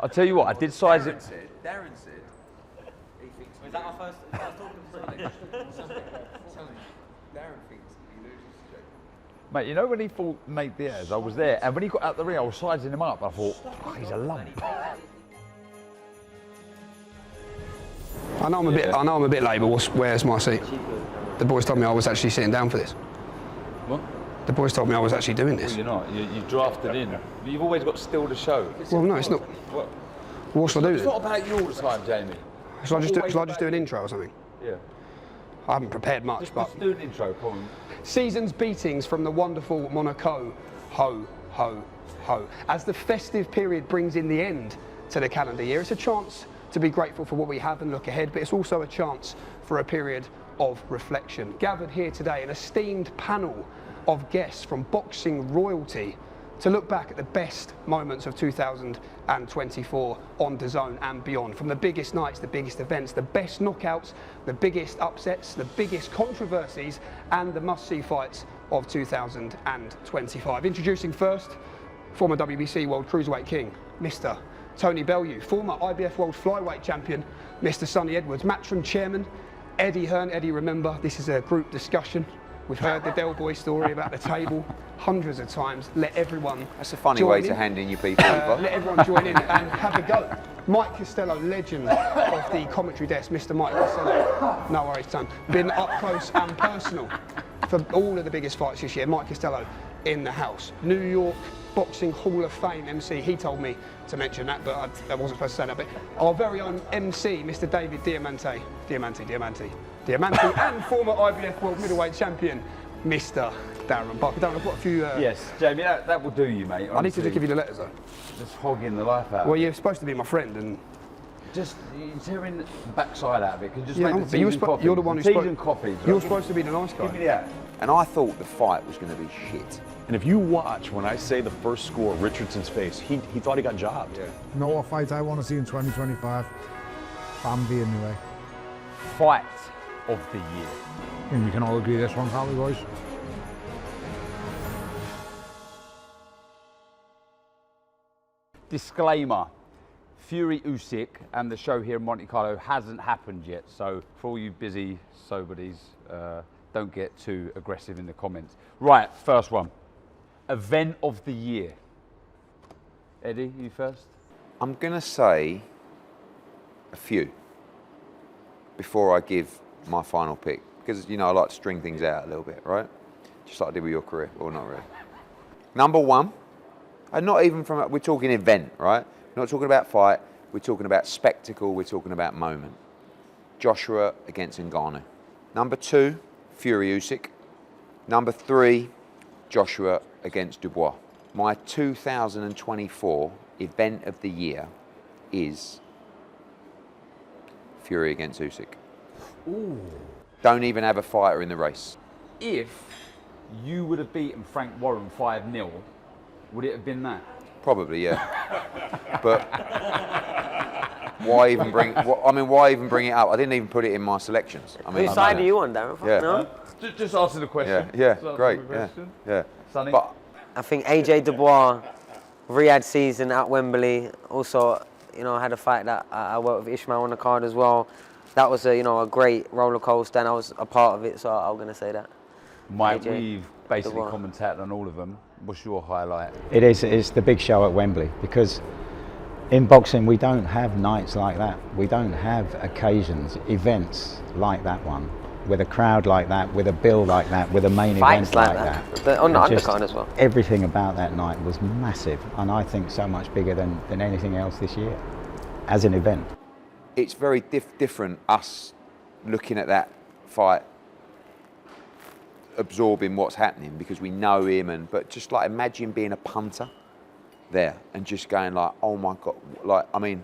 I'll tell you what, I did size it. Darren said he thinks. Is that our first? Is that talking Darren thinks he loses to Jake. Mate, you know when he fought Nate Diaz, I was there, and when he got out the ring, I was sizing him up. I thought, oh, he's a lump. I know I'm a bit late, but where's my seat? The boys told me I was actually sitting down for this. What? The boys told me I was actually doing this. Well, you're not. You drafted in. You've always got to steal the show. Well, no, it's not. What? What should I do It's then? not about you all the time, Jamie. Shall I just do an intro or something? Yeah. I haven't prepared much, but... Just do an intro, come on. Season's beatings from the wonderful Monaco. Ho, ho, ho. As the festive period brings in the end to the calendar year, it's a chance to be grateful for what we have and look ahead, but it's also a chance for a period of reflection. Gathered here today, an esteemed panel of guests from boxing royalty to look back at the best moments of 2024 on DAZN and beyond. From the biggest nights, the biggest events, the best knockouts, the biggest upsets, the biggest controversies, and the must-see fights of 2025. Introducing first, former WBC World Cruiserweight King, Mr. Tony Bellew, former IBF World Flyweight Champion, Mr. Sonny Edwards, Matchroom Chairman, Eddie Hearn. Eddie, remember, this is a group discussion. We've heard the Del Boy story about the table hundreds of times. Let everyone That's a funny way to hand in your people. let everyone join in and have a go. Mike Costello, legend of the commentary desk, Mr. Mike Costello. No worries, son. Been up close and personal for all of the biggest fights this year. Mike Costello in the house. New York Boxing Hall of Fame MC. He told me to mention that, but I wasn't supposed to say that. But our very own MC, Mr. David Diamante, and former IBF World Middleweight Champion, Mr. Darren Barker. Darren, I've got a few... Yes, Jamie, that will do you, mate. I need to give you the letters, though. Just hogging the life out. Well, you're supposed to be my friend, and... Just tearing the backside out of it. Just Yeah, make but the you're the one who's coffee. You're supposed to be the nice guy. Give me that. And I thought the fight was going to be shit. And if you watch when I say the first score, Richardson's face, he thought he got jobbed. Yeah. Know what fight I want to see in 2025? Bambi anyway. Fight of the year. And we can all agree this one's Holly Boys. Disclaimer. Fury Usyk and the show here in Monte Carlo hasn't happened yet, so for all you busy sobodies, don't get too aggressive in the comments. Right, first one. Event of the year. Eddie, you first? I'm going to say a few before I give my final pick. Because, you know, I like to string things out a little bit, right? Just like I did with your career, or not really. Number one, and not even from, we're talking event, right? We're not talking about fight, we're talking about spectacle, we're talking about moment. Joshua against Ngannou. Number two, Fury Usyk. Number three, Joshua against Dubois. My 2024 event of the year is Fury against Usyk. Ooh. Don't even have a fighter in the race. If you would have beaten Frank Warren 5-0, would it have been that? Probably, yeah. But why even bring? Why even bring it up? I didn't even put it in my selections. I mean, Whose side are you on, Darren? Yeah. No? Just answer the question. Yeah, Just answer great. the Yeah, question. yeah. Sonny? But I think AJ Dubois, Riyadh season at Wembley. Also, you know, I had a fight that I worked with Ishmael on the card as well. That was a great roller coaster, and I was a part of it. So I'm gonna say that. Mike, AJ we've basically Dubois. commentated on all of them. What's your highlight? It's the big show at Wembley, because in boxing we don't have nights like that. We don't have occasions, events like that one, with a crowd like that, with a bill like that, with a main Fights event like that. But on the Just undercard as well. Everything about that night was massive, and I think so much bigger than anything else this year as an event. it's very different us looking at that fight, absorbing what's happening because we know him, but just like imagine being a punter there and just going like, oh my God, like, I mean,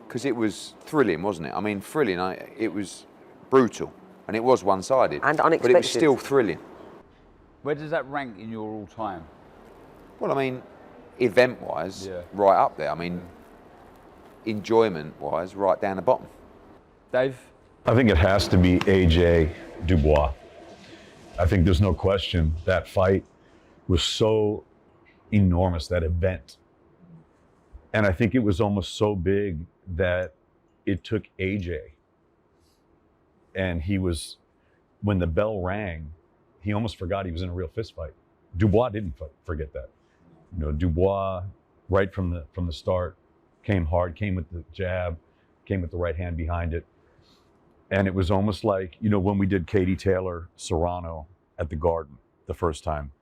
because it was thrilling, wasn't it? I mean, thrilling, it was brutal and it was one-sided. And but unexpected. it was still thrilling. Where does that rank in your all-time? Well, I mean, event-wise, Yeah. right up there. I mean, enjoyment-wise, right down the bottom. Dave? I think it has to be AJ Dubois. I think there's no question that fight was so enormous, that event. And I think it was almost so big that it took AJ. And he was, when the bell rang, he almost forgot he was in a real fist fight. Dubois didn't forget that. You know, Dubois, right from the start, came hard, came with the jab, came with the right hand behind it. And it was almost like, you know, when we did Katie Taylor Serrano at the Garden the first time,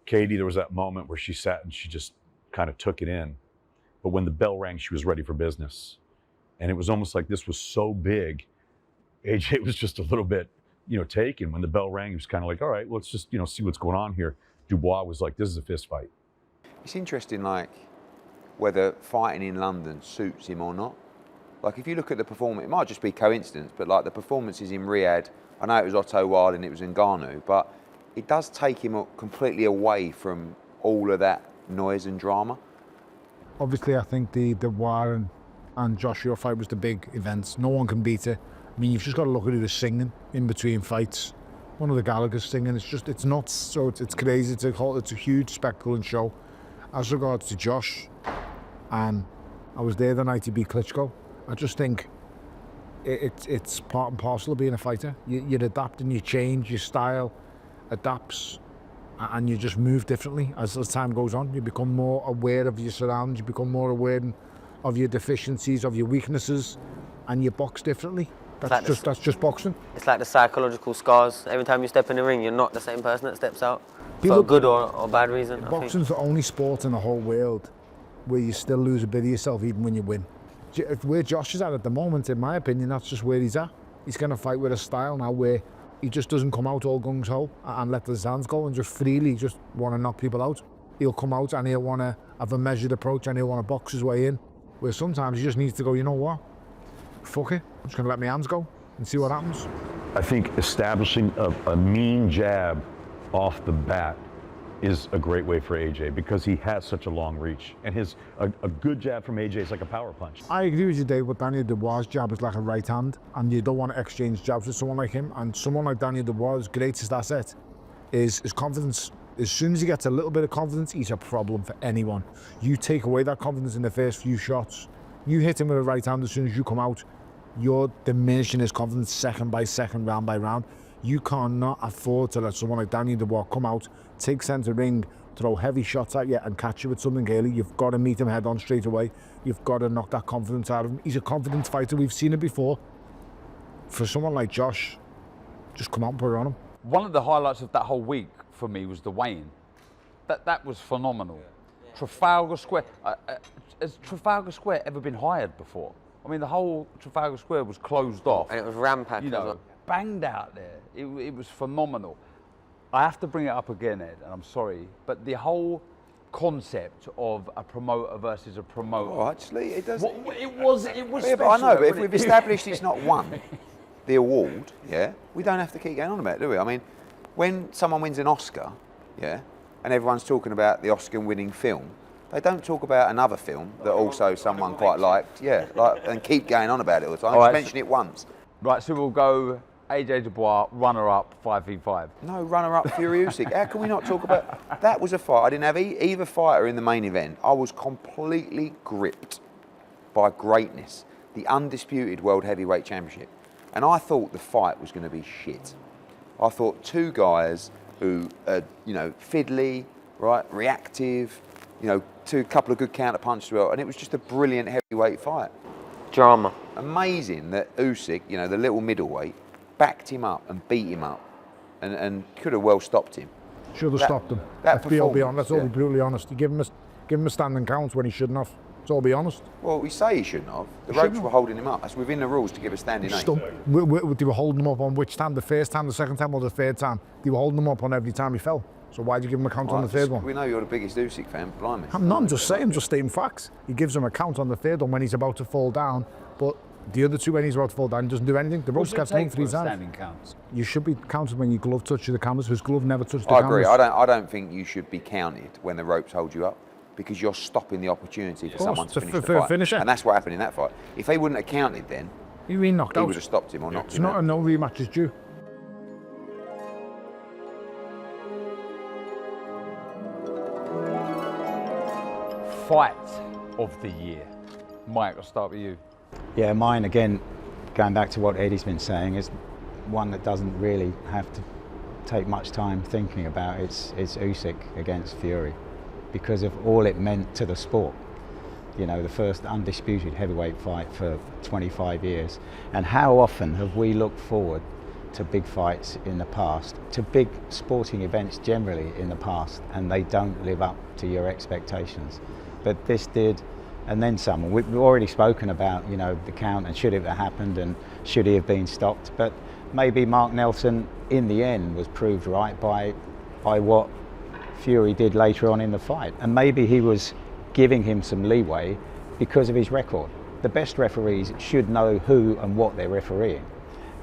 Katie, there was that moment where she sat and she just kind of took it in. But when the bell rang, she was ready for business. And it was almost like this was so big, AJ was just a little bit, you know, taken. When the bell rang, he was kind of like, all right, let's just, you know, see what's going on here. Dubois was like, this is a fist fight. It's interesting, like, whether fighting in London suits him or not. Like, if you look at the performance, it might just be coincidence, but like the performances in Riyadh, I know it was Otto Wilde and it was Ngannou, but it does take him completely away from all of that noise and drama. Obviously, I think the War and Joshua fight was the big events. No one can beat it. I mean, you've just got to look at who was singing in between fights. One of the Gallagher's singing. It's nuts. So it's crazy. It's a huge spectacle and show. As regards to Josh, and I was there the night he beat Klitschko. I just think it's part and parcel of being a fighter. You adapt and you change. Your style adapts, and you just move differently as time goes on. You become more aware of your surroundings. You become more aware of your deficiencies, of your weaknesses, and you box differently. That's just boxing. It's like the psychological scars. Every time you step in the ring, you're not the same person that steps out for People- a good or bad reason. Boxing's the only sport in the whole world where you still lose a bit of yourself even when you win. Where Josh is at the moment, in my opinion, that's just where he's at. He's going to fight with a style now where he just doesn't come out all gung-ho and let his hands go and just freely just want to knock people out. He'll come out and he'll want to have a measured approach and he'll want to box his way in. Where sometimes he just needs to go, you know what? Fuck it. I'm just going to let my hands go and see what happens. I think establishing a mean jab off the bat is a great way for AJ because he has such a long reach. And a good jab from AJ is like a power punch. I agree with you, Dave, but Daniel Dubois' jab is like a right hand, and you don't want to exchange jabs with someone like him. And someone like Daniel Dubois' greatest asset is his confidence. As soon as he gets a little bit of confidence, he's a problem for anyone. You take away that confidence in the first few shots, you hit him with a right hand as soon as you come out, you're diminishing his confidence second by second, round by round. You cannot afford to let someone like Daniel Dubois come out, take centre ring, throw heavy shots at you and catch you with something early. You've got to meet him head on straight away. You've got to knock that confidence out of him. He's a confident fighter. We've seen it before. For someone like Josh, just come out and put it on him. One of the highlights of that whole week for me was the weigh-in. That was phenomenal. Yeah. Trafalgar Square. Has Trafalgar Square ever been hired before? I mean, the whole Trafalgar Square was closed off. And it was rampacked. You know, banged out there. It was phenomenal. I have to bring it up again, Ed, and I'm sorry, but the whole concept of a promoter versus a promoter. Oh, actually, it doesn't. It was Yeah, special. but I know, but if we've established it's not won, the award, yeah, we don't have to keep going on about it, do we? I mean, when someone wins an Oscar, yeah, and everyone's talking about the Oscar-winning film, they don't talk about another film that also someone quite liked, yeah, and keep going on about it all the time. Just mention it once. Right, so we'll go AJ Dubois, runner-up, 5v5. No, runner-up Fury Usyk. How can we not talk about that? Was a fight. I didn't have either fighter in the main event. I was completely gripped by greatness, the undisputed World Heavyweight Championship, and I thought the fight was going to be shit. I thought two guys who are, you know, fiddly, right, reactive, you know, a couple of good counter punches as well, and it was just a brilliant heavyweight fight. Drama. Amazing that Usyk, you know, the little middleweight, backed him up and beat him up, and could have well stopped him. Should have stopped him. Let's be honest. Let's all be brutally honest. You give him a standing count when he shouldn't have. Let's all be honest. Well, we say he shouldn't have. The ropes were holding him up. That's within the rules to give a standing eight. They were holding him up on which time? The first time, the second time, or the third time? They were holding him up on every time he fell. So why'd you give him a count on the third one? We know you're the biggest Usyk fan, blimey. I'm just saying, I'm just stating facts. He gives him a count on the third one when he's about to fall down, but the other two when he's about to fall down, he doesn't do anything. The ropes gets hung 3 times. Standing counts. You should be counted when your glove touches the canvas. His glove never touched the canvas. I agree. I don't think you should be counted when the ropes hold you up, because you're stopping the opportunity for someone to finish the fight. And that's what happened in that fight. If they wouldn't have counted then, he would have stopped him or knocked it's him not out. a no rematch is due. Fight of the year. Mike, I'll start with you. Yeah, mine again, going back to what Eddie's been saying, is one that doesn't really have to take much time thinking about. It's Usyk against Fury, because of all it meant to the sport. You know, the first undisputed heavyweight fight for 25 years. And how often have we looked forward to big fights in the past, to big sporting events generally in the past, and they don't live up to your expectations. But this did, and then some. We've already spoken about, you know, the count and should it have happened and should he have been stopped. But maybe Mark Nelson in the end was proved right by what Fury did later on in the fight. And maybe he was giving him some leeway because of his record. The best referees should know who and what they're refereeing.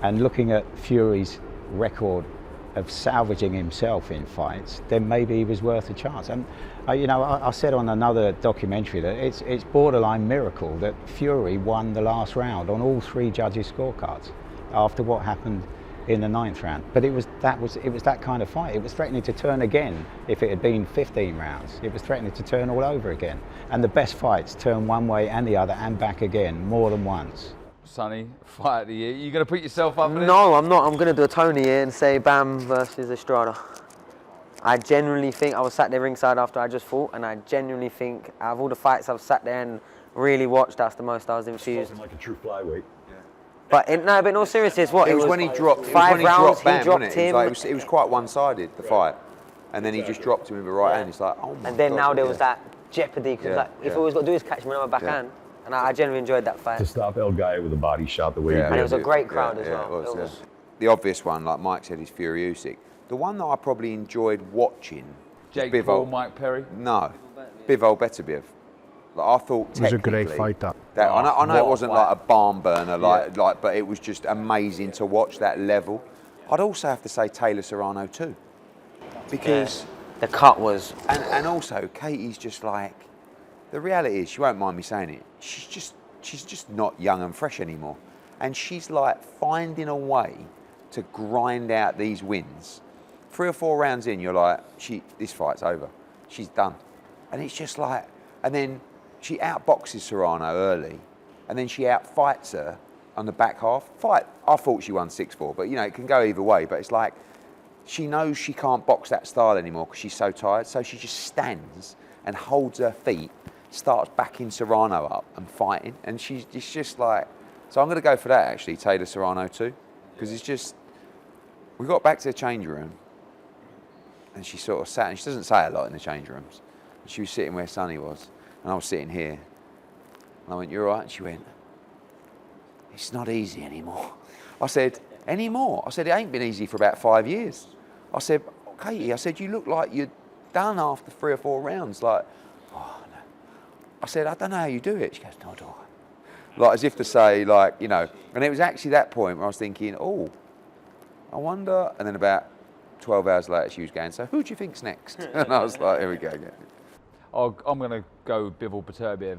And looking at Fury's record of salvaging himself in fights, then maybe he was worth a chance. And you know, I said on another documentary that it's borderline miracle that Fury won the last round on all 3 judges' scorecards after what happened in the 9th round. But it was that kind of fight. It was threatening to turn again if it had been 15 rounds. It was threatening to turn all over again. And the best fights turn one way and the other and back again more than once. Sonny, fight of the year. You going to put yourself up for this? No, I'm not. I'm going to do a Tony here and say Bam versus Estrada. I genuinely think, I was sat there ringside after I just fought, and I genuinely think out of all the fights I've sat there and really watched, that's the most I was infused. Like a true flyweight. But in all seriousness, what? It was when he dropped. 5 rounds, Bam, he dropped wasn't him. it was quite one-sided, the fight, and then he just dropped him with the right hand. It's like, oh my And then God, now there was that jeopardy, because like, if all he's got to do is catch me on my backhand. And I genuinely enjoyed that fight. To stop El Gallo with a body shot the way he did. And it was a great crowd as well. It was. The obvious one, like Mike said, is Fury Usyk. The one that I probably enjoyed watching Jake was Paul, Mike Perry? No, Bivol Beterbiev. Like, I thought It was a great fight, that. I know it wasn't like a barn burner, but it was just amazing to watch that level. I'd also have to say Taylor Serrano too, because the cut was. And also Katie's just like, the reality is, she won't mind me saying it, she's just not young and fresh anymore, and she's like finding a way to grind out these wins. 3 or 4 rounds in, you're like, this fight's over, she's done, and it's just like, and then she outboxes Serrano early, and then she outfights her on the back half. I thought she won 6-4, but you know, it can go either way. But it's like, she knows she can't box that style anymore because she's so tired, so she just stands and holds her feet, starts backing Serrano up and fighting, and it's just like, so I'm going to go for that actually, Taylor Serrano too, because it's just, we got back to the change room, and she sort of sat, and she doesn't say a lot in the change rooms, and she was sitting where Sonny was, and I was sitting here, and I went, "You all right?" And she went, "It's not easy anymore." I said, "Anymore?" I said, "It ain't been easy for about 5 years." I said, "Katie," I said, "you look like you're done after 3 or 4 rounds." Like, oh no. I said, "I don't know how you do it." She goes, "No, do I?" Like, as if to say, like, you know, and it was actually that point where I was thinking, oh, I wonder, and then about 12 hours later she was going, "So who do you think's next?" And I was like, here we go again. I'm going to go Bivol Beterbiev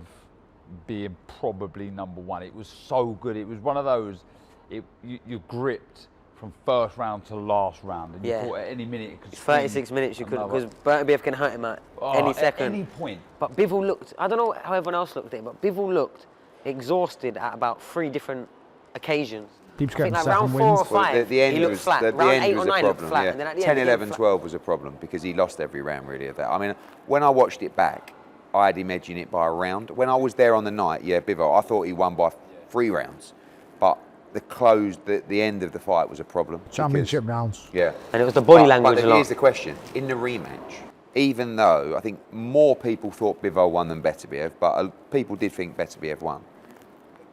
being probably number 1. It was so good. It was one of those, you gripped from first round to last round, and you thought at any minute it could 36 minutes you could, because Beterbiev can hurt him at any second. At any point. But Bivol looked, I don't know how everyone else looked at it, but Bivol looked exhausted at about 3 different occasions. Keeps I think getting like round 4 or 5, the end he looked was, flat. the Round end 8 was or 9 a looked problem. flat. Yeah. And then at the 10, end, 11, 12 was a problem because he lost every round really of that. I mean, when I watched it back, I had him edging it by a round. When I was there on the night, Bivol, I thought he won by 3 rounds. But the end of the fight was a problem. Championship rounds. Yeah. And it was the body language a lot. Here's the question. In the rematch, even though I think more people thought Bivol won than Beterbiev, but people did think Beterbiev won,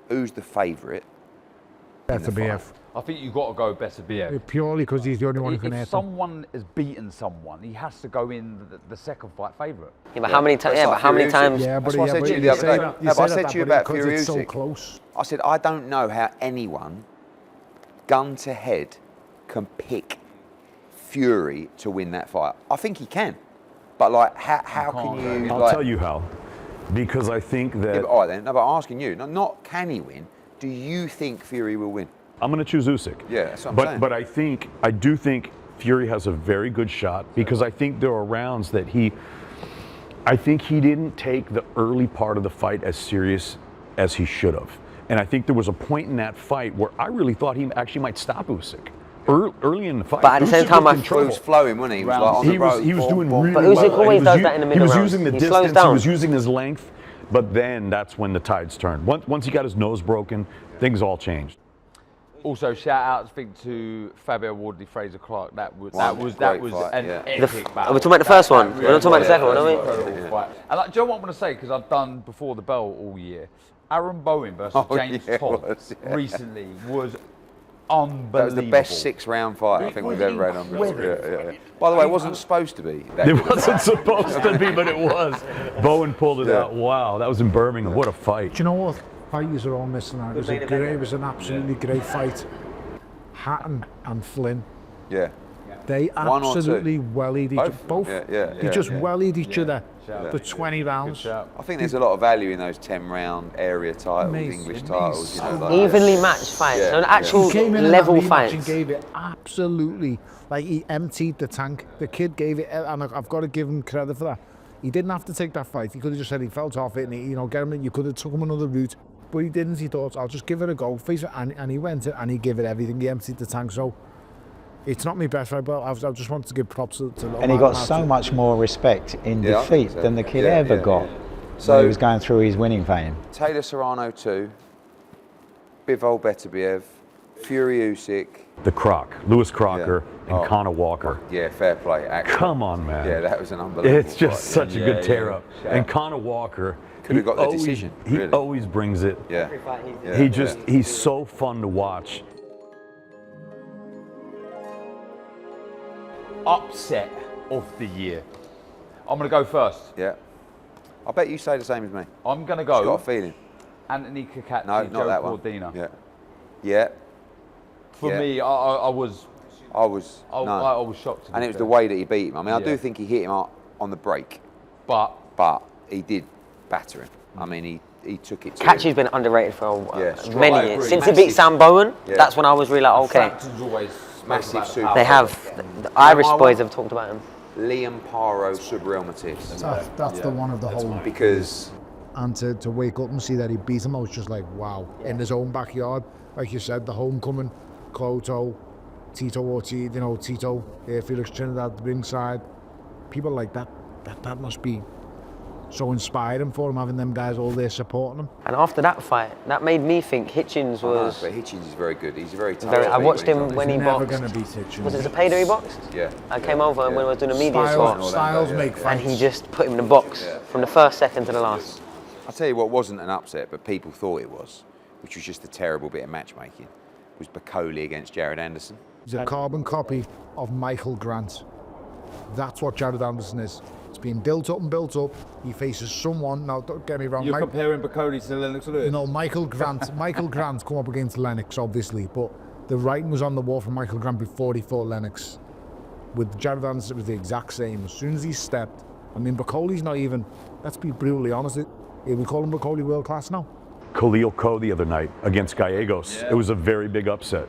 who's the favourite? Beterbiev. I think you've got to go Beterbiev. Purely because he's the only one who can hit If him. someone has beaten someone, he has to go in the second fight favourite. Yeah, but how many times? Yeah, but how many times? Yeah, but That's what I said to you the other day. No, but I said to you about Fury it's so Usyk. close. I said, I don't know how anyone, gun to head, can pick Fury to win that fight. I think he can. But, like, how can you... I'll tell you how. Because I think that... Yeah, but, all right, then. No, but I'm asking you, not can he win, do you think Fury will win? I'm going to choose Usyk. Yeah, that's what I'm saying. But I do think Fury has a very good shot, because I think there are rounds that I think he didn't take the early part of the fight as serious as he should have. And I think there was a point in that fight where I really thought he actually might stop Usyk early in the fight. But at the same time, He was flowing, wasn't he? He was like on the road. He was doing really But well. Usyk always And does that in the middle He was rounds. using the He distance, slows down. he was using his length, but then that's when the tides turned. Once he got his nose broken, things all changed. Also, shout out, speak to Fabio Wardley, Fraser Clark. That was Great an fight, yeah. epic battle. Are we talking about the first one? That We're not talking about the second one, are we? incredible fight. And like, do you know what I'm going to say? Because I've done before the bell all year. Aaron Bowen versus James Todd recently was unbelievable. That was the best 6-round fight I think we've ever had on record. Yeah. By the way, it wasn't supposed to be. It wasn't supposed to be, but it was. Bowen pulled it out. Wow, that was in Birmingham. What a fight. Do you know what? Fighters are all missing out. It was an absolutely great fight. Hatton and Flynn. Yeah. They One or two? absolutely wellied each other. Both. They just wellied each other for 20 rounds. I think there's a lot of value in those 10-round area titles, Mate, English it titles. You know, means like Evenly matched fights, Yeah, so an yeah. actual He came in level that rematch fights. and gave it absolutely, like he emptied the tank. The kid gave it, and I've got to give him credit for that. He didn't have to take that fight. He could have just said he felt off it and he, get him in. You could have took him another route, but he didn't. He thought, I'll just give it a go, face it, and he went it and he gave it everything. He emptied the tank. So it's not my best fight, but I just wanted to give props to And he got so much more respect in Yeah, I think defeat so. than the kid Yeah, ever yeah, got. yeah. So So- he was going through his winning vein. Taylor Serrano 2, Bivol Beterbiev, Fury Usyk. The Croc, Lewis Crocker, Yeah. and Conor Walker. Yeah, fair play. Actually. Come on, man. Yeah, that was an unbelievable It's just fight, such a good tear-up. And Conor Walker, Could have he got the always- decision, He really. always brings it. Yeah. Yeah. He's so fun to watch. Upset of the year. I'm going to go first. Yeah. I bet you say the same as me. I'm going to Just got go a feeling. Anthony Kakati, No, Joe not that one. Cordina. Yeah. Yeah. For Yeah. me, I was I was. I, no. I was shocked. to And be it was fair. the way that he beat him. I mean, I Yeah. do think he hit him on the break, But but he did batter him. I mean, he took it to Catchy's him. been underrated for Yeah, strong. many I years. agree. Since he beat Massive. Sam Bowen, Yeah. that's when I was really like, okay. Frampton's always Massive spoken about super. how- They have. The Irish my boys one? have talked about him. Liam Paro Subrelmatis. That's the one of the whole. Because And to wake up and see that he beat him, I was just like, wow. In his own backyard, like you said, the homecoming, Cloto, Tito Ortiz, Tito, Felix Trinidad, the ringside, people like that must be so inspiring for him, having them guys all there supporting him. And after that fight, that made me think Hitchens was. but Hitchens is very good. He's a very tough. Very, I beat watched he's him on when his- he Never boxed. going to beat Hitchens. Was it Zepeda he boxed? Yeah. I came over and when I was doing a media Styles, spot, Styles yeah. make and fights. he just put him in a box from the first second to the last. I'll tell you what wasn't an upset, but people thought it was, which was just a terrible bit of matchmaking, was Bacoli against Jared Anderson. He's a carbon copy of Michael Grant. That's what Jared Anderson is. It's been built up and built up. He faces someone, now don't get me wrong, You're comparing Bacoli to Lennox Lewis? no, Michael Grant come up against Lennox, obviously, but the writing was on the wall for Michael Grant before he fought Lennox. With Jared Anderson, it was the exact same. As soon as he stepped, I mean, Bacoli's not even, let's be brutally honest, we call him Bacoli world class now. Khalil Ko the other night against Gallegos. It was a very big upset.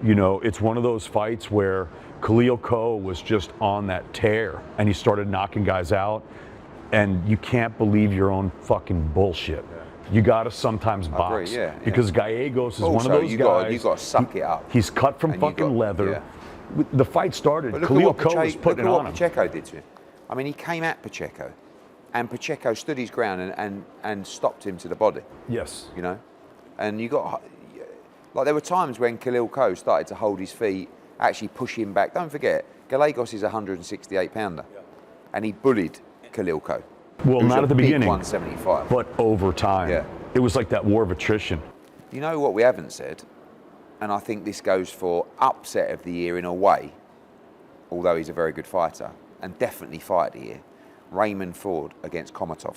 It's one of those fights where Khalil Ko was just on that tear and he started knocking guys out, and you can't believe your own fucking bullshit. You gotta sometimes box. yeah. Because Gallegos is Also, one of those you guys. got to suck it up. He's cut from And you fucking got- leather. yeah. The fight started. But look Khalil at Ko was what, putting it on him. Pacheco did to him. I mean, he came at Pacheco, and Pacheco stood his ground and stopped him to the body. Yes. And you got, like, there were times when Khalil Ko started to hold his feet, actually push him back. Don't forget, Gallegos is a 168 pounder, and he bullied Khalil Ko. Well, who's not a at the big beginning, 175. but over time. Yeah. It was like that war of attrition. You know what we haven't said, and I think this goes for upset of the year in a way, although he's a very good fighter, and definitely fight of the year, Raymond Ford against Komatov,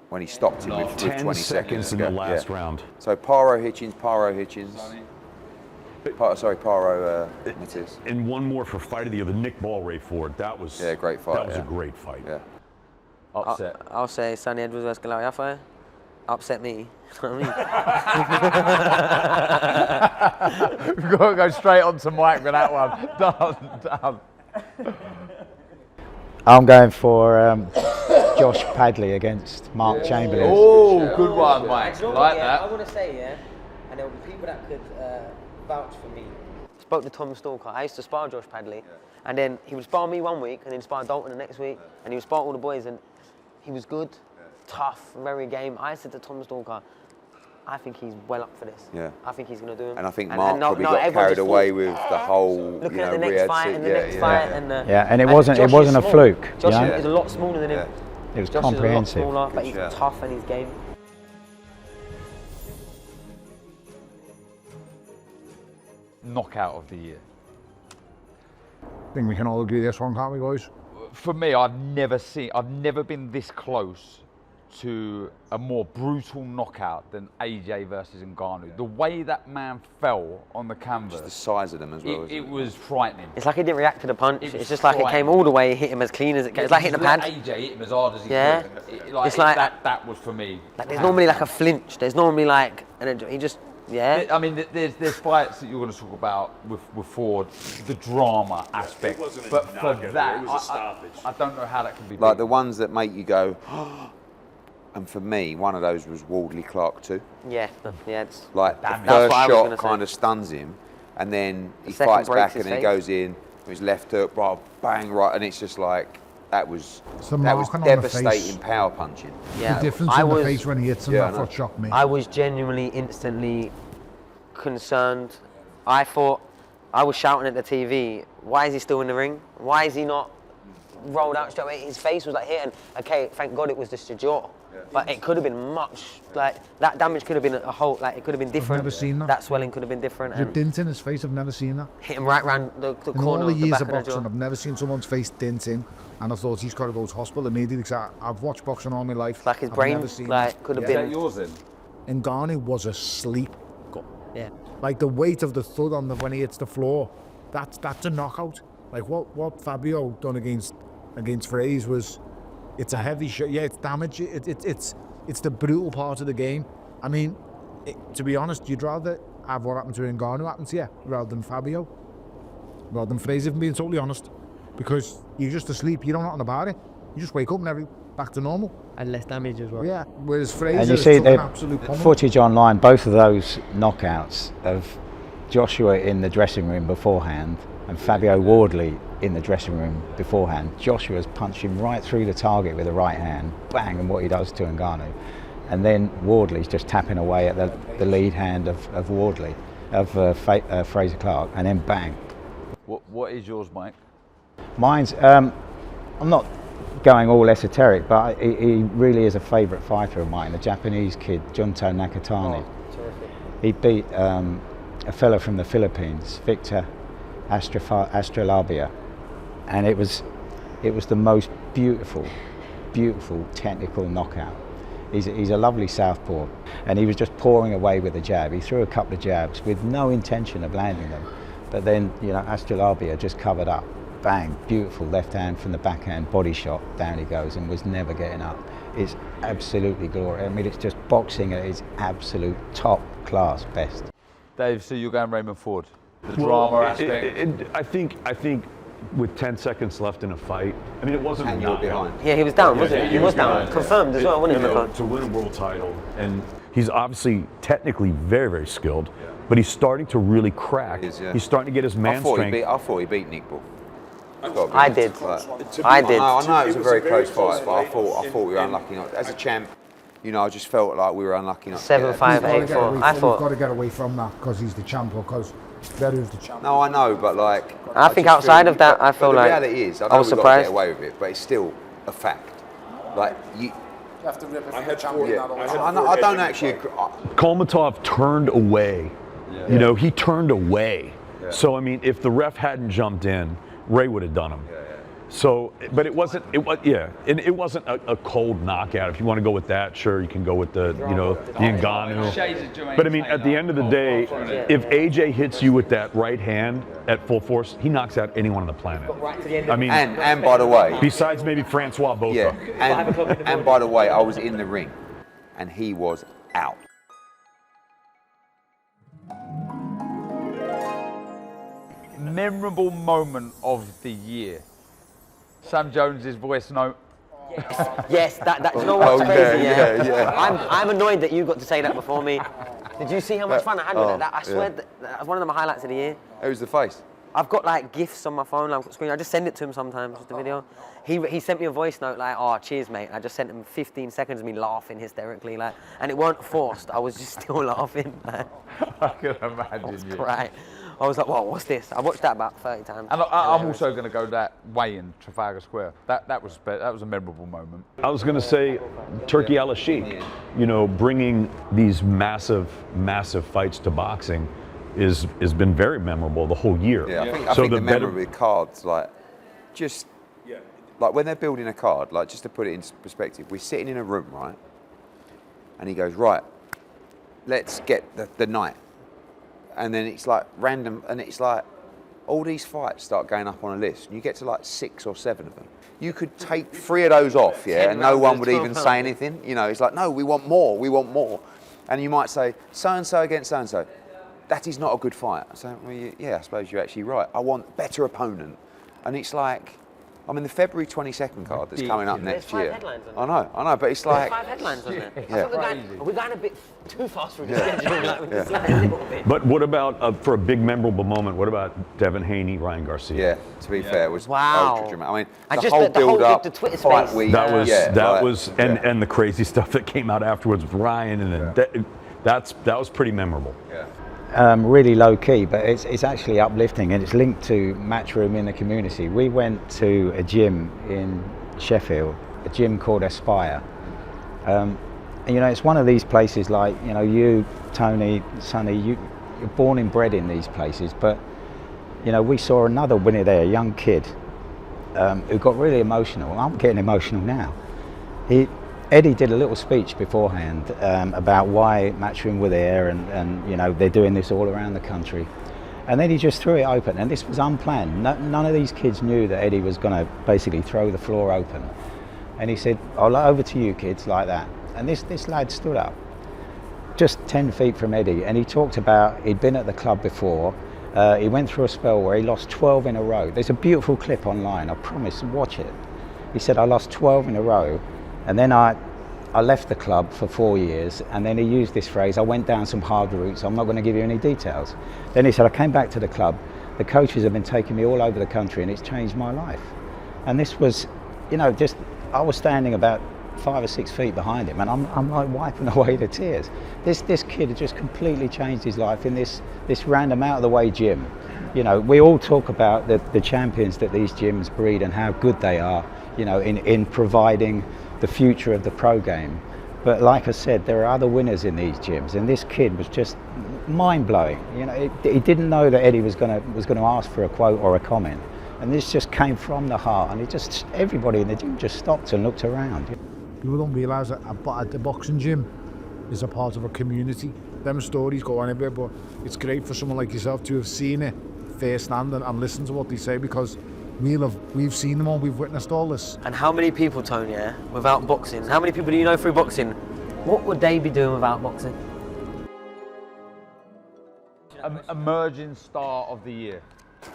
when he stopped him with 10 20 seconds in the last round. So Paro Hitchens. Paro Matisse. And one more for fight of the year, the Nick Ball, Ray Ford. That was Great fight. That was a great fight. Yeah. Upset. I'll say Sonny Edwards versus Galao Yafa. Upset me. You know what I mean? We've got to go straight on to Mike with that one. Done. I'm going for Josh Padley against Mark Chamberlain. Oh, good one, Mike. You know Like what, that. I want to say, and there will be people that could vouch for me. Spoke to Tom Stalker. I used to spar Josh Padley, and then he would spar me one week, and then spar Dalton the next week, and he would spar all the boys, and he was good, tough, very game. I said to Tom Stalker, I think he's well up for this. Yeah. I think he's going to do it. And I think Mark probably got everyone carried just away thought, with the whole, looking you know, at the next Riyadh fight sit- and the next fight, and and it and wasn't Josh a is fluke. Josh you know? is a lot smaller than him. It was Josh comprehensive. is a lot smaller, but he's shout. tough and he's game. Knockout of the year. I think we can all agree this one, can't we, guys? For me, I've never been this close to a more brutal knockout than AJ versus Ngannou. The way that man fell on the canvas, The size of them as well. it was frightening. It's like he didn't react to the punch. It was It's just like it came all the way, hit him as clean as it came. It's like hitting a pad. AJ hit him as hard as he Yeah. could. It's like- that was for me. Like there's normally like a flinch. There's normally like, and he just, I mean, there's fights that you're going to talk about with Ford, the drama aspect. wasn't a But for knockout, that, it was a stoppage. I don't know how that can be. Like beaten. the ones that make you go, and for me, one of those was Wardley Clark too. yeah, it's Like Damn it. the That's first what I was shot gonna say. kind of stuns him, and then he second fights breaks back, his and then he face. goes in with his left hook, right, bang, right, and it's just like that was It's the that was marking on the devastating face. power punching. yeah. The difference I in the was, face when he hits him, Yeah, I that's know. what shocked me. I was genuinely instantly concerned. I thought, I was shouting at the TV, why is he still in the ring? Why is he not rolled out straight away? His face was like here, and okay, thank God it was just a jaw. But it could have been much, like, that damage could have been a whole, like, it could have been different. never seen that. That swelling could have been different. The And dint in his face, I've never seen that. hit him right round the In corner all the of the years back of of the boxing, jaw. I've never seen someone's face dint in, and I thought he's got to go to hospital immediately, because I've watched boxing all my life. Like his I've brain, never seen like, could have Is that been. yours then? And Ngannou was asleep. Yeah. Like the weight of the thud on the when he hits the floor, that's a knockout. Like what Fabio done against Fraze was, it's a heavy shot. Yeah, it's damage. It's the brutal part of the game. I mean, to be honest, you'd rather have what happened to Ngannou happen to you rather than Fabio, rather than Fraze, if I'm being totally honest, because you're just asleep. You don't know nothing about it. You just wake up and back to normal. And less damage as well. Yeah. Whereas Fraser And you took see an the absolute pummel. footage online, both of those knockouts of Joshua in the dressing room beforehand and Fabio Wardley in the dressing room beforehand. Joshua's punching right through the target with the right hand, bang, and what he does to Ngannou. And then Wardley's just tapping away at the lead hand of Fraser Clark, and then bang. What is yours, Mike? Mine's, I'm not going all esoteric, but he really is a favourite fighter of mine, a Japanese kid, Junto Nakatani. Terrific. He beat a fella from the Philippines, Victor Astrolabia, and it was the most beautiful technical knockout. He's a lovely southpaw, and he was just pouring away with a jab. He threw a couple of jabs with no intention of landing them, but then, you know, Astrolabia just covered up. Bang, beautiful left hand from the backhand, body shot, down he goes, and was never getting up. It's absolutely glorious. I mean, it's just boxing at its absolute top class best. Dave, so you're going Raymond Ford. The drama aspect. I think with 10 seconds left in a fight, I mean, it wasn't And a you're knockout. behind. Yeah, he was down, wasn't he? He was down. behind. Confirmed as well, wasn't You he? know, to win a world title, and he's obviously technically very, very skilled, but he's starting to really crack. He is, yeah. He's starting to get his man I thought strength. he beat Nick Bull. I did. I did. I know it was a very close fight, but I thought we were unlucky not. As a champ, you know, I just felt like we were unlucky not. to get 7-5, that. 8-4. I We've got thought. to get away from that because he's the champ, or because Bellew's the champ. No, I know, but like. I think just outside feel- of that, but- I feel but like the reality is, I I know was we've got to surprised. get away with it, but it's still a fact. Like you. You have to rip it I had from four- the Yeah, champion. I had I don't actually agree. Kolmatov turned away. You know, he turned away. So I mean, if the ref hadn't jumped in, Ray would have done him. So, but it wasn't a cold knockout. If you want to go with that, sure, you can go with the Ngannou. But I mean, at the end of the day, if AJ hits you with that right hand at full force, he knocks out anyone on the planet. I mean, And by the way, besides maybe Francois Botha. yeah, and by the way, I was in the ring, and he was out. Memorable moment of the year. Sam Jones's voice note. Yes, that you know what's Oh, crazy? yeah, yeah. I'm annoyed that you got to say that before me. Did you see how much fun I had with that? I swear that was one of the highlights of the year. It was the face. I've got like GIFs on my phone, like screen. I just send it to him sometimes, just a video. He sent me a voice note like, "Oh, cheers, mate." I just sent him 15 seconds of me laughing hysterically, like, and it weren't forced. I was just still laughing. Like, I can imagine you. right. I was like, "Whoa, what's this?" I watched that about 30 times. And I'm also going to go that way in Trafalgar Square. That was a memorable moment. I was going to say Turkey Al Sheikh, you know, bringing these massive fights to boxing has been very memorable the whole year. Yeah, I think the memory with cards, like, just, like when they're building a card, like just to put it in perspective, we're sitting in a room, right? And he goes, right, let's get the night. And then it's like random, and it's like all these fights start going up on a list, and you get to like 6 or 7 of them. You could take 3 of those off, yeah, and no one would even say anything. You know, it's like, no, we want more, we want more. And you might say, so-and-so against so-and-so. That is not a good fight. So, well, yeah, I suppose you're actually right. I want better opponent. And it's like, I mean, the February 22nd card that's coming up next year. There's 5 headlines on there. I know, but it's like... There's 5 headlines on there. I Yeah. think we're going a bit too fast for the schedule. Like, we just like a little bit. But what about, for a big memorable moment, what about Devin Haney, Ryan Garcia? Yeah, to be fair, it was Wow. ultra dramatic. I mean, And the just whole the whole build-up, the Twitter fight space. week. That was, yeah. and the crazy stuff that came out afterwards with Ryan, and that was pretty memorable. Yeah. Really low key, but it's actually uplifting, and it's linked to Matchroom in the community. We went to a gym in Sheffield, a gym called Aspire. And, you know, it's one of these places like, you know, you, Tony, Sonny, you're born and bred in these places, but, you know, we saw another winner there, a young kid, who got really emotional. I'm getting emotional now. Eddie did a little speech beforehand about why Matchroom were there, and you know, they're doing this all around the country. And then he just threw it open, and this was unplanned. None of these kids knew that Eddie was going to basically throw the floor open. And he said, "Oh, over to you kids," like that. And this lad stood up, just 10 feet from Eddie, and he talked about he'd been at the club before. He went through a spell where he lost 12 in a row. There's a beautiful clip online, I promise, watch it. He said, "I lost 12 in a row. And then I left the club for 4 years, and then he used this phrase, I went down some hard routes, I'm not going to give you any details." Then he said, "I came back to the club, the coaches have been taking me all over the country, and it's changed my life." And this was, you know, just, I was standing about 5 or 6 feet behind him, and I'm like wiping away the tears. This kid had just completely changed his life in this random out of the way gym. You know, we all talk about the champions that these gyms breed and how good they are, you know, in providing the future of the pro game. But like I said, there are other winners in these gyms, and this kid was just mind-blowing. You know, he didn't know that Eddie was going to ask for a quote or a comment, and this just came from the heart, and everybody in the gym just stopped and looked around. People don't realise that the boxing gym is a part of a community. Them stories go anywhere, but it's great for someone like yourself to have seen it firsthand and listen to what they say, because we've seen them all, we've witnessed all this. And how many people, Tony, without boxing, how many people do you know through boxing? What would they be doing without boxing? Emerging star of the year.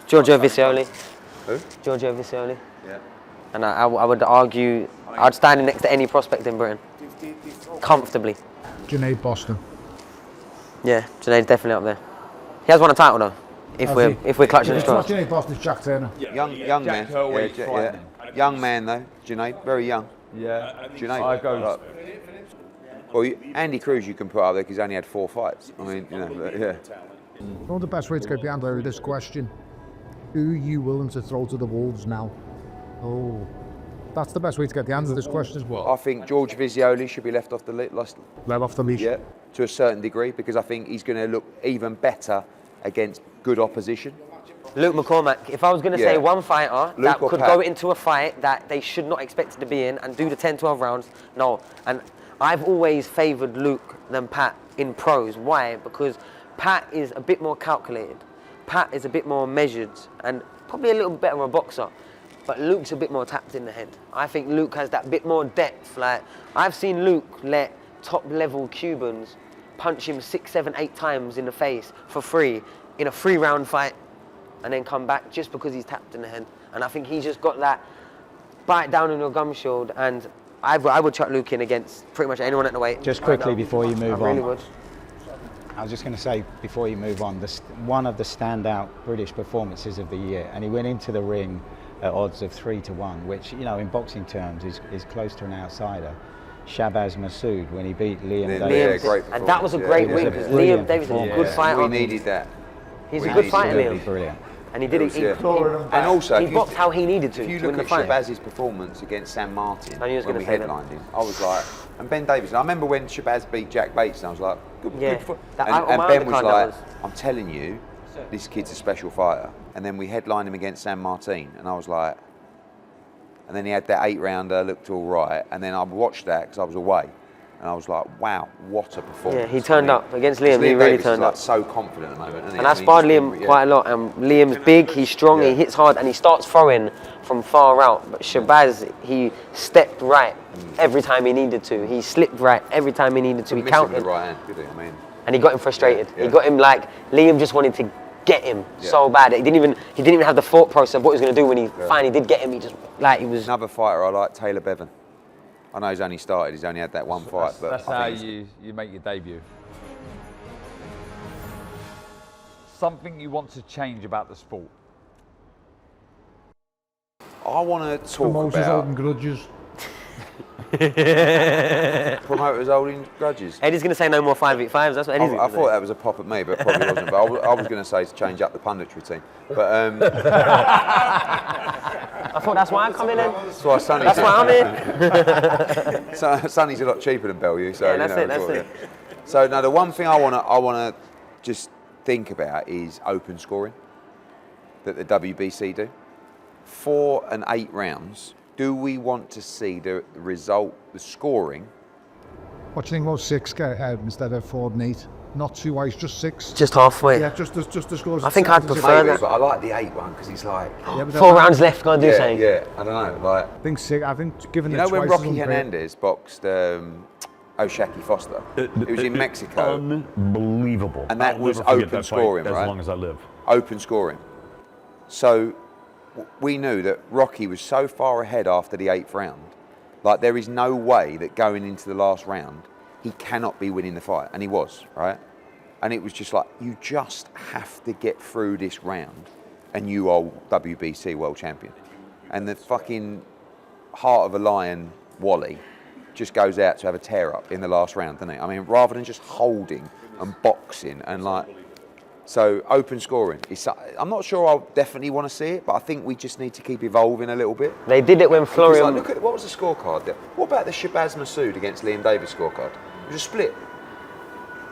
Giorgio Visioli. Who? Giorgio Visioli. Yeah. And I would argue, I'd stand him next to any prospect in Britain. Comfortably. Junaid Boston. Yeah, Junaid's definitely up there. He has won a title though, if we're clutching the It's not straws. Junaid Boston, it's Jack Turner. Young man. Kerway's Yeah, frightening. young man though, Junaid, very young. Yeah. Junaid. I go. Well, Andy Cruz you can put up there because he's only had 4 fights. I mean, you know, but, yeah. You know the best way to get behind this question? Who are you willing to throw to the wolves now? Oh, that's the best way to get the answer to this question as well. I think George Visioli should be left off the list. Let off the leash. Yeah, to a certain degree, because I think he's going to look even better against good opposition. Luke McCormack, if I was going to say one fighter Luke that or could Pat? go into a fight that they should not expect to be in and do the 10-12 rounds, no. And I've always favoured Luke than Pat in pros. Why? Because Pat is a bit more calculated. Pat is a bit more measured and probably a little better of a boxer. But Luke's a bit more tapped in the head. I think Luke has that bit more depth. Like, I've seen Luke let top-level Cubans punch him 6, 7, 8 times in the face for free in a 3-round fight and then come back just because he's tapped in the head. And I think he's just got that bite down on your gum shield, and I would chuck Luke in against pretty much anyone at the weight. Just quickly before you move I really on. would. I was just going to say, before you move on, one of the standout British performances of the year, and he went into the ring at odds of 3-1, which, you know, in boxing terms is close to an outsider. Shabazz Massoud, when he beat Liam Davis. Yeah, great and that was a performance, great win, yeah. because Brilliant Liam Davis is a performance. good Yeah. fighter. We needed that. He's We a good needed fighter, that. Liam. Brilliant. And he did it. Yeah. And also, he if you- boxed how he needed to If you win look the at fight. Shabazz's performance against Sam Martin I knew he was when gonna we say that. headlined him, I was like, and Ben Davis. I remember when Shabazz beat Jack Bates, and I was like, good, Yeah. good. That- And on my Ben was undercard, like, that was- I'm telling you, this kid's a special fighter. And then we headlined him against Sam Martin, and I was like, and then he had that 8-rounder, looked all right, and then I watched that because I was away, and I was like, wow, what a performance! Yeah, he turned up against Liam. Because He really Davis turned is like up. so confident at the moment, isn't he? And I I mean, sparred he's Liam been- yeah. quite a lot, and Liam's big, he's strong, Yeah. he hits hard, and he starts throwing from far out. But Shabazz, he stepped right every time he needed to. He slipped right every time he needed to. He Couldn't miss him with countered, the right hand, could he? I mean, and he got him frustrated. Yeah, He yeah. got him like Liam just wanted to get him so bad. He didn't even have the thought process of what he was going to do when he finally did get him. He just he was. another fighter I like, Taylor Bevan. I know he's only started, he's only had that one fight, but That's I how think you make your debut. Something you want to change about the sport. I want to talk Promoters holding about grudges. promoters holding grudges. Eddie's going to say no more 5v5s. That's what Eddie's I going to thought say. that was a pop at me, but it probably wasn't. But I was going to say to change up the punditry team. But I thought that's why I'm coming in. that's why Sonny's That's why I'm here. Sonny's a lot cheaper than Bellew, so Yeah, you that's know, it, that's sort it. of- So no, the one thing I wanna just think about is open scoring that the WBC do. 4 and 8 rounds. Do we want to see the result, the scoring? What do you think about 6 get ahead instead of 4 and 8? Not 2 ways, just 6. Just halfway. Yeah, just as scores. I think I'd prefer that. But I like the 8 one because he's like, Yeah, but 4 rounds left, go and do yeah, something. yeah. I don't know, like. I think 6. I think given You the know when twice Rocky is unfair. Hernandez boxed O'Shaquie Foster? It was in Mexico. Unbelievable. And that I'll was never forget open that fight scoring, as right? long as I live. Open scoring. So we knew that Rocky was so far ahead after the 8th round. Like there is no way that going into the last round, he cannot be winning the fight. And he was, right? And it was just like, you just have to get through this round and you are WBC world champion. And the fucking heart of a lion, Wally, just goes out to have a tear up in the last round, doesn't he? I mean, rather than just holding and boxing and like, so open scoring. I'm not sure I'll definitely want to see it, but I think we just need to keep evolving a little bit. They did it when Because, Florian. like, look at what was the scorecard there? What about the Shabazz Massoud against Liam Davis scorecard? It was a split.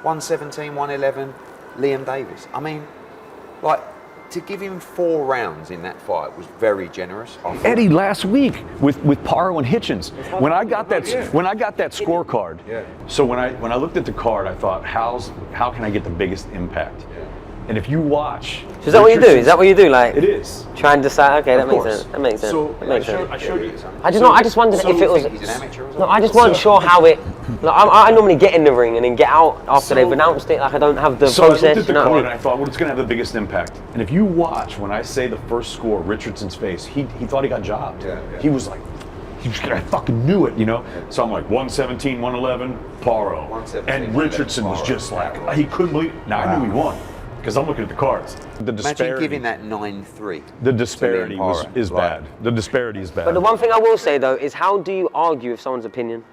117, 111, Liam Davis. I mean, like, to give him 4 rounds in that fight was very generous. I thought. Eddie, last week with Paro and Hitchens, when I got that scorecard. Yeah. So when I looked at the card, I thought, how can I get the biggest impact? And if you watch, Is that what you do? Is that what you do? Like, It is. try and decide. Okay, that Of makes course. sense. That makes sense. So That makes I sense. showed you. I just wondered if it was. Think he's an amateur or No, something? I just wasn't sure how it. Like, I normally get in the ring and then get out after they've announced it. Like I don't have the So I looked process. at the You know card what and I I mean? thought, well, it's going to have the biggest impact. And if you watch, when I say the first score, Richardson's face, he thought he got jobbed. Yeah. He was like, I fucking knew it, you know? So I'm like, 117, 111, Paro. 117, And Richardson was 111, just Paro. like, he couldn't believe it. Now I knew he won. Because I'm looking at the cards. The Imagine disparity, giving that 9-3. the disparity to Liam Paro. is Like, bad. The disparity is bad. But the one thing I will say though is, how do you argue with someone's opinion?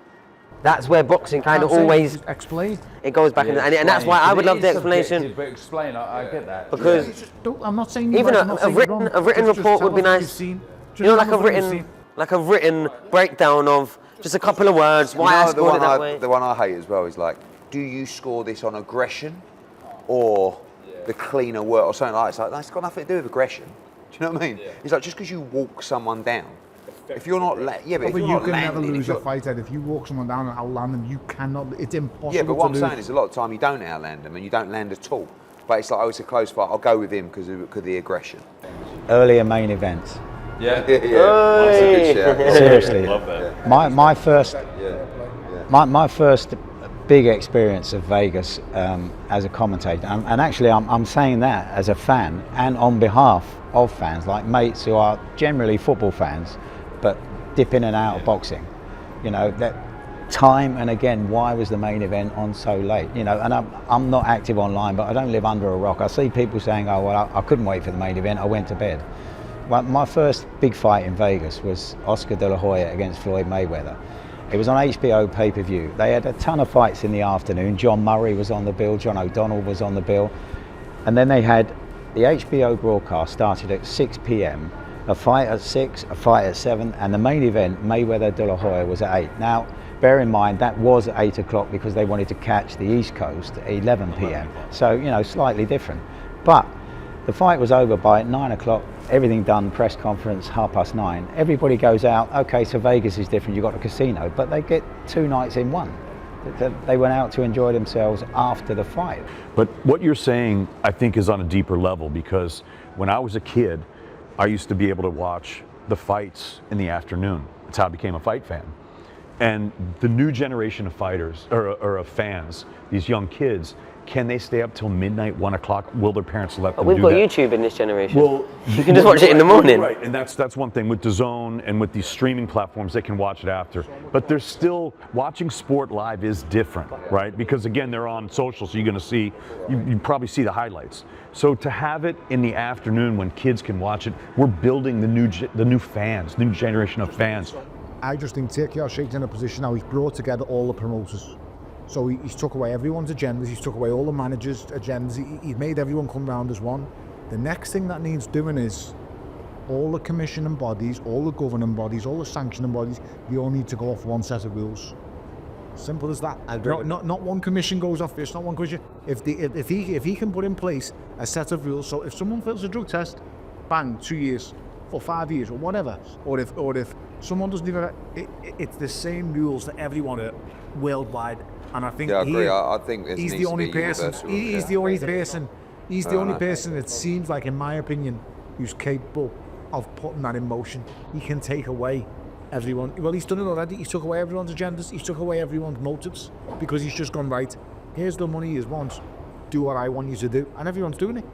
That's where boxing kind of always explain. it goes back in, and that's why I would love the explanation. But explain, I get that. Because I'm not saying you even right, I'm not saying you're wrong. a written Just report tell would be us what you've nice. seen. You know, like tell a us what you've written breakdown of just a couple of words. Why I the scored one it that way. the one I hate as well is like, do you score this on aggression or the cleaner work or something like that? It's like, that's got nothing to do with aggression. Do you know what I mean? It's like, just because you walk someone down, if you're not, But if you're you not can never landing, lose if a you're- fight, Ed. If you walk someone down and outland them, you cannot. It's impossible Yeah, but what to I'm lose. saying is a lot of time you don't outland them and you don't land at all. But it's like, oh, it's a close fight. I'll go with him because of the aggression. Earlier main events. Yeah. Yeah, that's a good shout. Seriously. Love that. My first my first big experience of Vegas as a commentator, and actually I'm saying that as a fan and on behalf of fans, like mates who are generally football fans, but dip in and out of boxing. You know, that time and again, why was the main event on so late? You know, and I'm not active online, but I don't live under a rock. I see people saying, oh, well, I couldn't wait for the main event, I went to bed. Well, my first big fight in Vegas was Oscar De La Hoya against Floyd Mayweather. It was on HBO pay-per-view. They had a ton of fights in the afternoon. John Murray was on the bill, John O'Donnell was on the bill. And then they had the HBO broadcast started at 6 p.m, a fight at 6, a fight at 7, and the main event, Mayweather De La Hoya, was at 8. Now, bear in mind, that was at 8 o'clock because they wanted to catch the East Coast at 11 p.m. So, you know, slightly different. But the fight was over by 9 o'clock, everything done, press conference, 9:30. Everybody goes out, okay, so Vegas is different, you've got a casino, but they get 2 nights in one. They went out to enjoy themselves after the fight. But what you're saying, I think, is on a deeper level, because when I was a kid, I used to be able to watch the fights in the afternoon. That's how I became a fight fan. And the new generation of fighters, or of fans, these young kids, can they stay up till midnight, 1 o'clock? Will their parents let them do that? We've got YouTube in this generation. Well, you can just watch it in the morning. Right, and that's one thing. With DAZN and with these streaming platforms, they can watch it after. But there's still, watching sport live is different, right? Because again, they're on social, so you're gonna see, you probably see the highlights. So to have it in the afternoon when kids can watch it, we're building the new fans, new generation of fans. I just think TKO Shake's in a position now, he's brought together all the promoters. So he's took away everyone's agendas, he's took away all the managers' agendas, he's made everyone come round as one. The next thing that needs doing is all the commissioning bodies, all the governing bodies, all the sanctioning bodies, they all need to go off one set of rules. Simple as that. Not one commission goes off this, not one commission. If he can put in place a set of rules, so if someone fails a drug test, bang, 2 years, for 5 years, or whatever. Or if someone doesn't even, it's the same rules that everyone worldwide. And I think I agree. I think he's the only person. He's the only person. He's the only person that seems like, in my opinion, who's capable of putting that in motion. He can take away everyone. Well, he's done it already. He took away everyone's agendas. He took away everyone's motives because he's just gone, right, here's the money you want. Do what I want you to do, and everyone's doing it.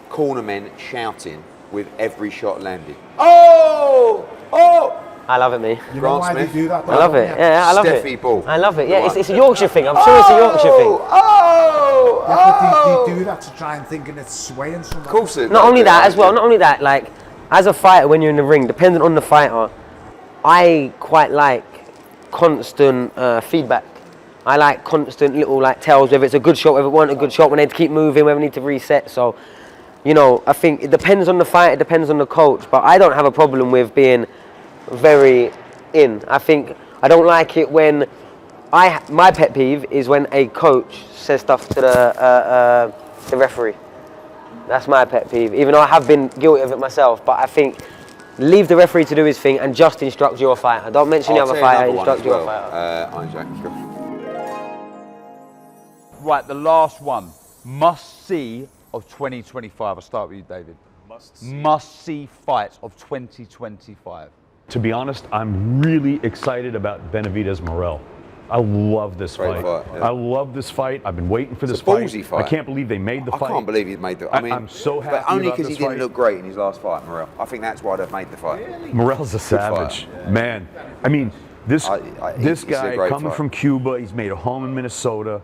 Cornermen shouting with every shot landed. Oh! Oh! I love it, me. You know why they do that? I love it. Yeah, I love it. Steffi Ball. I love it. Yeah, it's a Yorkshire thing. I'm sure it's a Yorkshire thing. Oh! Yeah, but they do that to try and thinking it's swaying someone. Of course it. Not only that as well. Not only that, like as a fighter, when you're in the ring, depending on the fighter, I quite like constant feedback. I like constant little like tells, whether it's a good shot, whether it wasn't a good shot, when they need to keep moving, whether they need to reset. So, you know, I think it depends on the fight, it depends on the coach. But I don't have a problem with being very in. I think I don't like it when my pet peeve is when a coach says stuff to the referee. That's my pet peeve. Even though I have been guilty of it myself, but I think leave the referee to do his thing and just instruct your fighter. Don't mention the other fighter, instruct your fighter. Right, the last one. Must see of 2025. I'll start with you, David. Must see fights of 2025. To be honest, I'm really excited about Benavidez Morel. I love this fight. Yeah. I love this fight. I've been waiting for this It's a ballsy fight. I can't believe they made the fight. I can't believe he made the. I mean, I'm so happy. But only because because he didn't look great in his last fight, Morel. I think that's why they've made the fight. Really? Morel's a savage, man. I mean, this it's a guy great coming fight. from Cuba. He's made a home in Minnesota.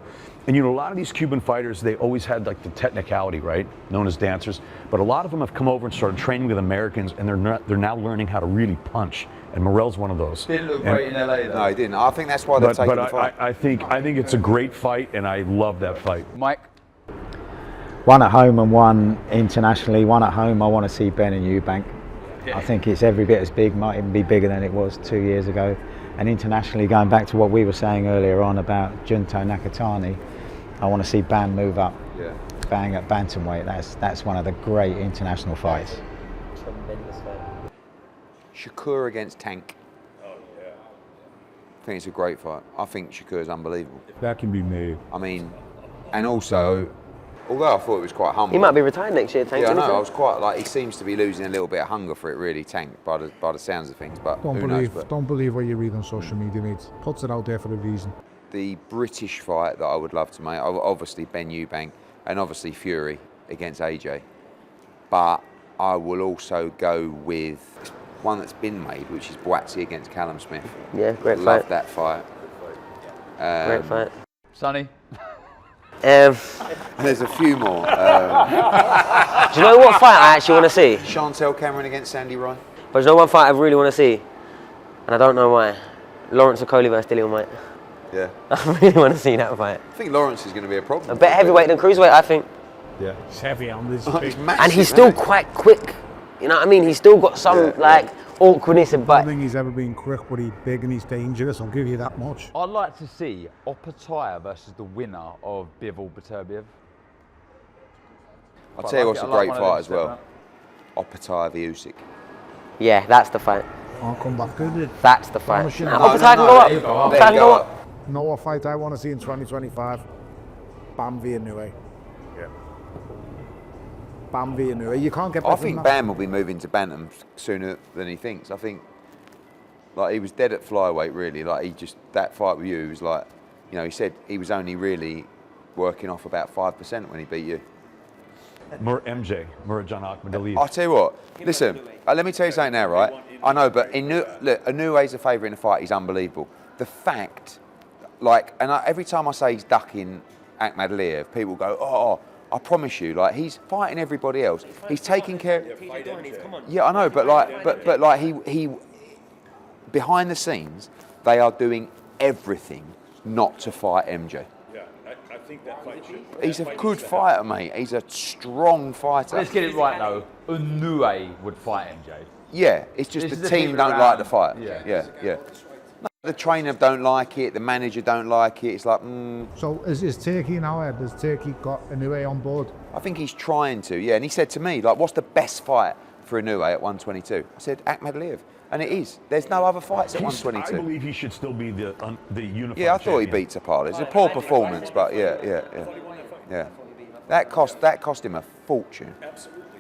And you know, a lot of these Cuban fighters, they always had like the technicality, right? Known as dancers. But a lot of them have come over and started training with Americans, and they're now learning how to really punch. And Morel's one of those. Didn't look great in LA though. No, he didn't. I think that's why they've taken the fight. I think it's a great fight, and I love that fight. Mike? One at home and one internationally. One at home, I want to see Ben and Eubank. I think it's every bit as big, might even be bigger than it was 2 years ago. And internationally, going back to what we were saying earlier on about Junto Nakatani, I want to see Bam move up, bang at bantamweight. That's one of the great international fights. Tremendous fight. Shakur against Tank. Oh yeah. I think it's a great fight. I think Shakur is unbelievable. That can be made. I mean, and also, although I thought it was quite humble. He might be retired next year, Tank. Yeah, I know. I was quite like, he seems to be losing a little bit of hunger for it, really, Tank, by the sounds of things. But who knows? But Don't believe what you read on social media, mate. Puts it out there for a reason. the British fight that I would love to make, obviously Ben Eubank and obviously Fury against AJ. But I will also go with one that's been made, which is Boatsy against Callum Smith. Yeah, great Love fight. that fight. Great fight. Sonny? There's a few more. Do you know what fight I actually want to see? Chantel Cameron against Sandy Ryan. But you know one fight I really want to see? And I don't know why. Lawrence Okoli versus Dillian White. Yeah. I really want to see that fight. I think Lawrence is going to be a problem. A better heavyweight than cruiserweight, I think. Yeah. He's heavy on this. He's massive, And he's still isn't he? quite quick. You know what I mean? He's still got some awkwardness I about. don't think he's ever been quick, but he's big and he's dangerous. I'll give you that much. I'd like to see Opataya versus the winner of Bivol Beterbiev. I'll tell you what's a I like great one of fight them as well. Opataya v Usyk. Yeah, that's the fight. I'll come back to it. That's the fight. Promise you. Nah, No, Opataya can go up. Opataya can go up. Know what fight I want to see in 2025? Bam v Inoue. Yeah. Bam v Inoue. You can't get I better think than that. Bam will be moving to bantam sooner than he thinks. I think, like, he was dead at flyweight, really. Like, he just, that fight with you was like, you know, he said he was only really working off about 5% when he beat you. MJ, Muradjan Akhmadaliev. I'll tell you what, listen, let me tell you something now, right? I know, but look, Inoue's a favourite in the fight, he's unbelievable. The fact, like, and every time I say he's ducking Akhmadaliev, people go, oh, I promise you, like, he's fighting everybody else. He's taking care. Yeah, I know, but like, he behind the scenes, they are doing everything not to fight MJ. Yeah, I think that fight should. He's a good fighter, mate. He's a strong fighter. Let's get it right though. Inoue would fight MJ. Yeah, it's just This is the the team people don't around. like the fight. Yeah. Yeah. No, the trainer don't like it. The manager don't like it. It's like, So is Turkey now? Has Turkey got Inoue on board? I think he's trying to. Yeah, and he said to me, like, what's the best fight for Inoue at 122? I said Akhmadaliev, and it is. There's no other fights at I 122. believe he should still be the unified Yeah, I thought he champion. beat Tapala. It's a poor performance, but yeah. That cost him a fortune.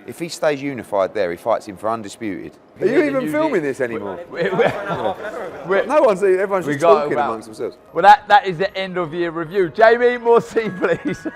If he stays unified there, he fights him for undisputed. Are you even filming this anymore? No one's. Everyone's just talking amongst themselves. Well, that is the end of year review. Jamie, more tea, please.